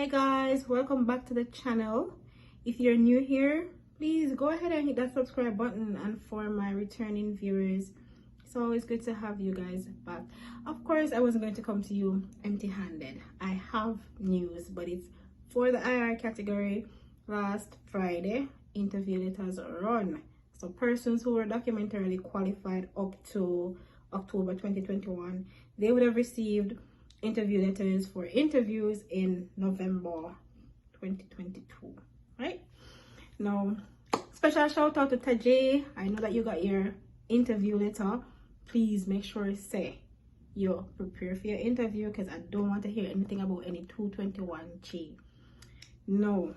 Hi guys, welcome back to the channel. If you're new here, please go ahead and hit that subscribe button, and for my returning viewers, it's always good to have you guys back. Of course, I wasn't going to come to you empty-handed. I have news, but it's for the IR category. Last Friday, interview letters run. So persons who were documentarily qualified up to October 2021, they would have received interview letters for interviews in November 2022, right? Now, special shout out to Tajay. I know that you got your interview letter. Please make sure you prepare for your interview, because I don't want to hear anything about any 221G. No.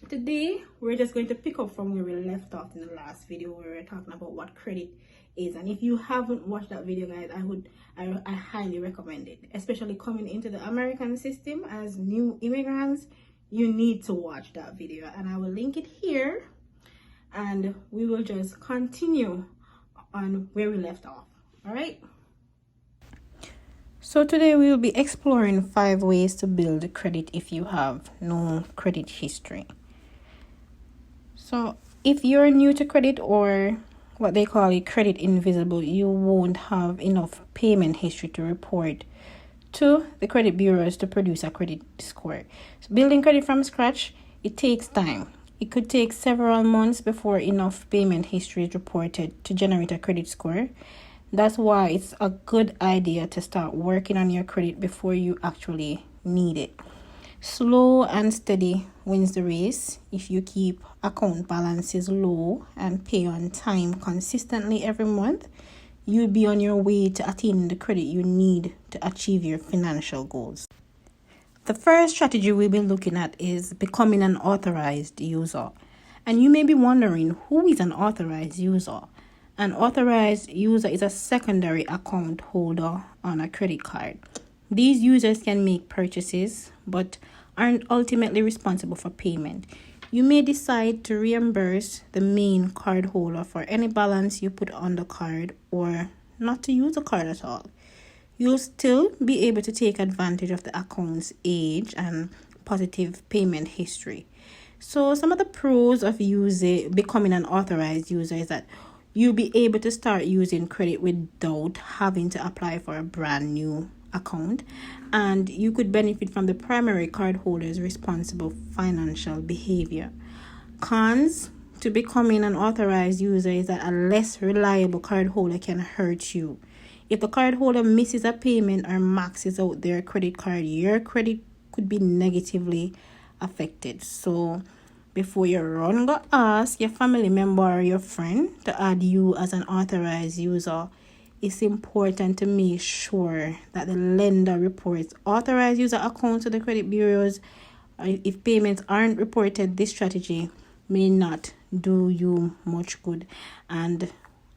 Today we're just going to pick up from where we left off in the last video, where we were talking about what credit is. And if you haven't watched that video, guys, I highly recommend it. Especially coming into the American system as new immigrants, you need to watch that video, and I will link it here, and we will just continue on where we left off. All right, so today we will be exploring 5 ways to build credit if you have no credit history. So if you're new to credit, or what they call it, credit invisible, you won't have enough payment history to report to the credit bureaus to produce a credit score. So building credit from scratch, it takes time. It could take several months before enough payment history is reported to generate a credit score. That's why it's a good idea to start working on your credit before you actually need it. Slow and steady wins the race. If you keep account balances low and pay on time consistently every month, you'll be on your way to attaining the credit you need to achieve your financial goals. The first strategy we'll be looking at is becoming an authorized user. And you may be wondering, who is an authorized user? An authorized user is a secondary account holder on a credit card. These users can make purchases but aren't ultimately responsible for payment. You may decide to reimburse the main card holder for any balance you put on the card, or not to use the card at all. You'll still be able to take advantage of the account's age and positive payment history. So some of the pros of becoming an authorized user is that you'll be able to start using credit without having to apply for a brand new account, and you could benefit from the primary card holder's responsible financial behavior. Cons to becoming an authorized user is that a less reliable card holder can hurt you. If the card holder misses a payment or maxes out their credit card, your credit could be negatively affected. So before you run, go ask your family member or your friend to add you as an authorized user. It's important to make sure that the lender reports authorized user accounts to the credit bureaus. If payments aren't reported, this strategy may not do you much good. And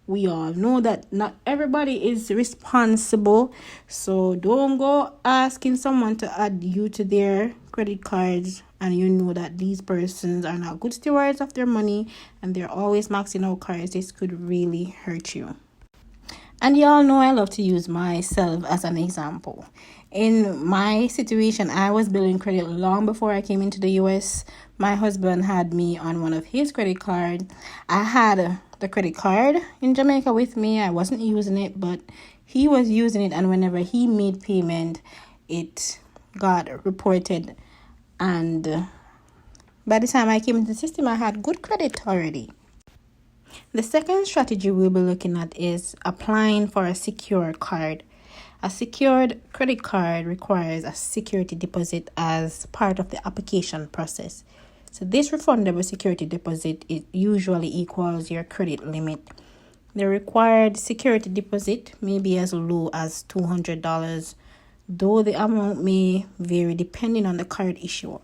we all know that not everybody is responsible, so don't go asking someone to add you to their credit cards and you know that these persons are not good stewards of their money and they're always maxing out cards. This could really hurt you. And y'all know I love to use myself as an example. In my situation, I was building credit long before I came into the US. My husband had me on one of his credit cards. I had the credit card in Jamaica with me. I wasn't using it, but he was using it, and whenever he made payment, it got reported. And by the time I came into the system, I had good credit already. The second strategy we'll be looking at is applying for a secure card. A secured credit card requires a security deposit as part of the application process. So this refundable security deposit, it usually equals your credit limit. The required security deposit may be as low as $200, though the amount may vary depending on the card issuer.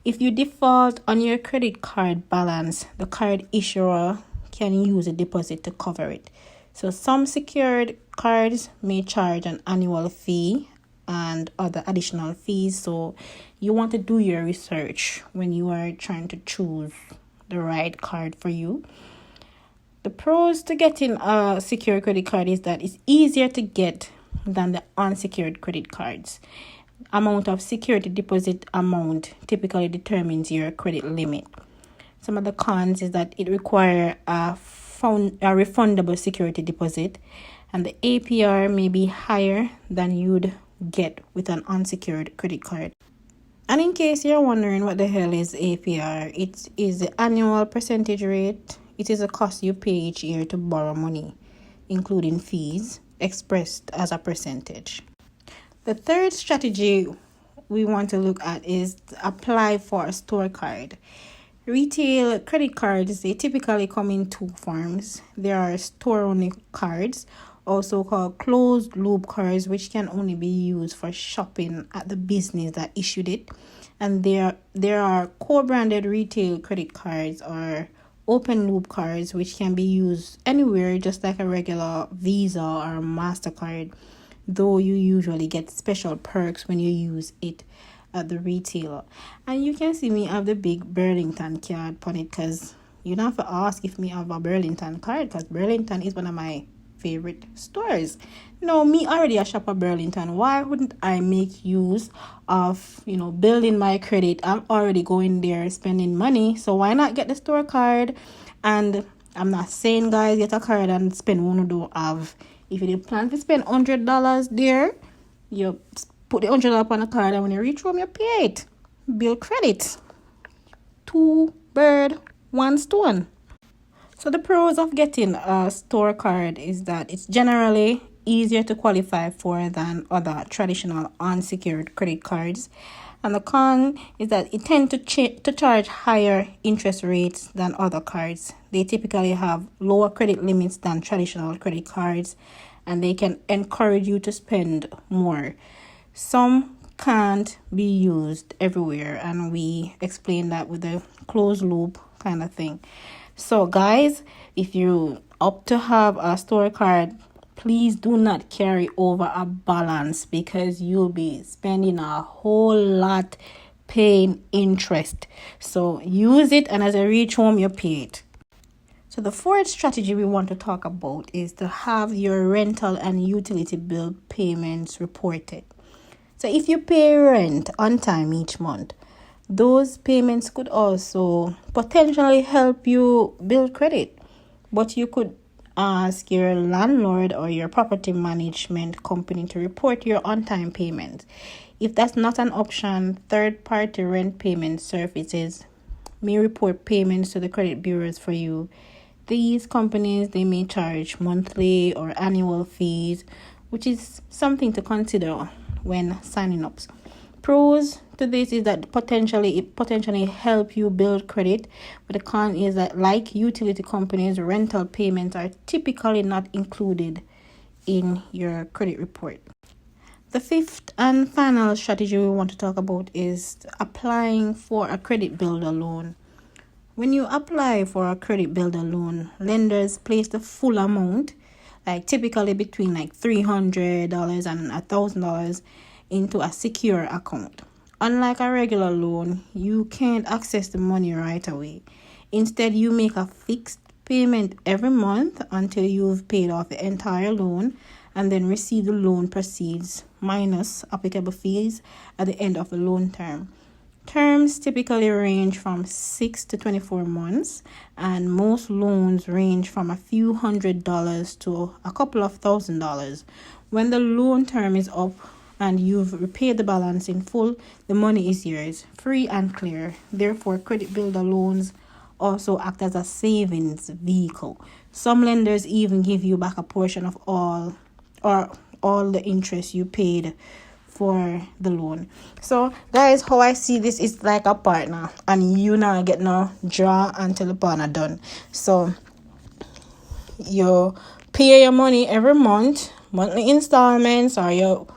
If you default on your credit card balance, the card issuer can use a deposit to cover it. So some secured cards may charge an annual fee and other additional fees. So you want to do your research when you are trying to choose the right card for you. The pros to getting a secure credit card is that it's easier to get than the unsecured credit cards. amount of security deposit amount typically determines your credit limit. Some of the cons is that it requires a refundable security deposit, and the APR may be higher than you'd get with an unsecured credit card. And in case you're wondering what the hell is APR, it is the annual percentage rate. It is a cost you pay each year to borrow money, including fees, expressed as a percentage. The third strategy we want to look at is to apply for a store card. Retail credit cards, they typically come in two forms. There are store-only cards, also called closed loop cards, which can only be used for shopping at the business that issued it. And there are co-branded retail credit cards or open loop cards, which can be used anywhere, just like a regular Visa or MasterCard, though you usually get special perks when you use it at the retailer. And you can see me have the big Burlington card on it, because you don't have to ask if me have a Burlington card, because Burlington is one of my favorite stores. No, me already a shop at Burlington. Why wouldn't I make use of, building my credit? I'm already going there spending money, so why not get the store card? And I'm not saying, guys, get a card and spend one you don't have. If you did plan to spend $100 there, you put the $100 on a card, and when you reach home, you pay it. Build credit. 2 birds, 1 stone. So the pros of getting a store card is that it's generally easier to qualify for than other traditional unsecured credit cards. And the con is that it tends to charge higher interest rates than other cards. They typically have lower credit limits than traditional credit cards, and they can encourage you to spend more. Some can't be used everywhere, and we explain that with the closed loop kind of thing. So guys, if you opt to have a store card, please do not carry over a balance, because you'll be spending a whole lot paying interest. So use it, and as I reach home, you pay it. So the fourth strategy we want to talk about is to have your rental and utility bill payments reported. So if you pay rent on time each month, those payments could also potentially help you build credit. But you could ask your landlord or your property management company to report your on-time payments. If that's not an option, third-party rent payment services may report payments to the credit bureaus for you. These companies, they may charge monthly or annual fees, which is something to consider when signing up. Pros to this is that it potentially help you build credit, but the con is that, like utility companies, rental payments are typically not included in your credit report. The fifth and final strategy we want to talk about is applying for a credit builder loan. When you apply for a credit builder loan, lenders place the full amount, like typically between $300 and $1,000, into a secure account. Unlike a regular loan, you can't access the money right away. Instead, you make a fixed payment every month until you've paid off the entire loan, and then receive the loan proceeds minus applicable fees at the end of the loan term. Terms typically range from 6 to 24 months, and most loans range from a few $100s to a couple of $1,000s. When the loan term is up and you've repaid the balance in full, the money is yours, free and clear. Therefore, credit builder loans also act as a savings vehicle. Some lenders even give you back a portion of all the interest you paid for the loan. So guys, how I see this is like a partner, and you not get no draw until the partner done. So you pay your money every month, monthly installments, or you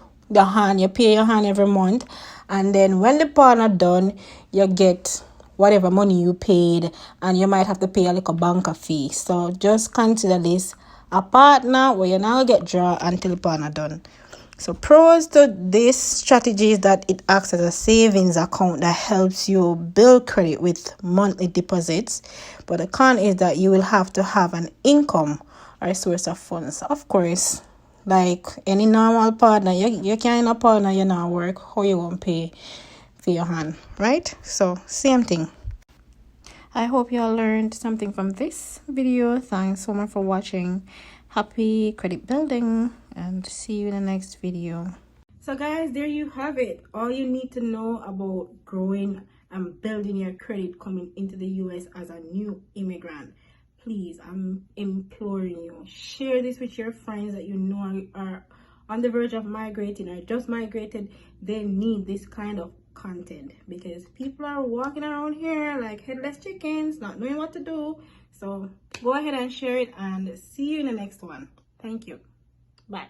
pay your hand every month, and then when the partner done, you get whatever money you paid, and you might have to pay a little banker fee. So just consider this a partner where you now get draw until the partner done. So pros to this strategy is that it acts as a savings account that helps you build credit with monthly deposits. But the con is that you will have to have an income or a source of funds. Of course, Like any normal partner, you can't a partner, you not work, how you won't pay for your hand, right? So same thing. I hope you all learned something from this video. Thanks so much for watching. Happy credit building, and see you in the next video. So guys, there you have it. All you need to know about growing and building your credit coming into the US as a new immigrant. Please, I'm imploring you, share this with your friends that you know are on the verge of migrating or just migrated. They need this kind of content because people are walking around here like headless chickens, not knowing what to do. So go ahead and share it, and see you in the next one. Thank you. Bye.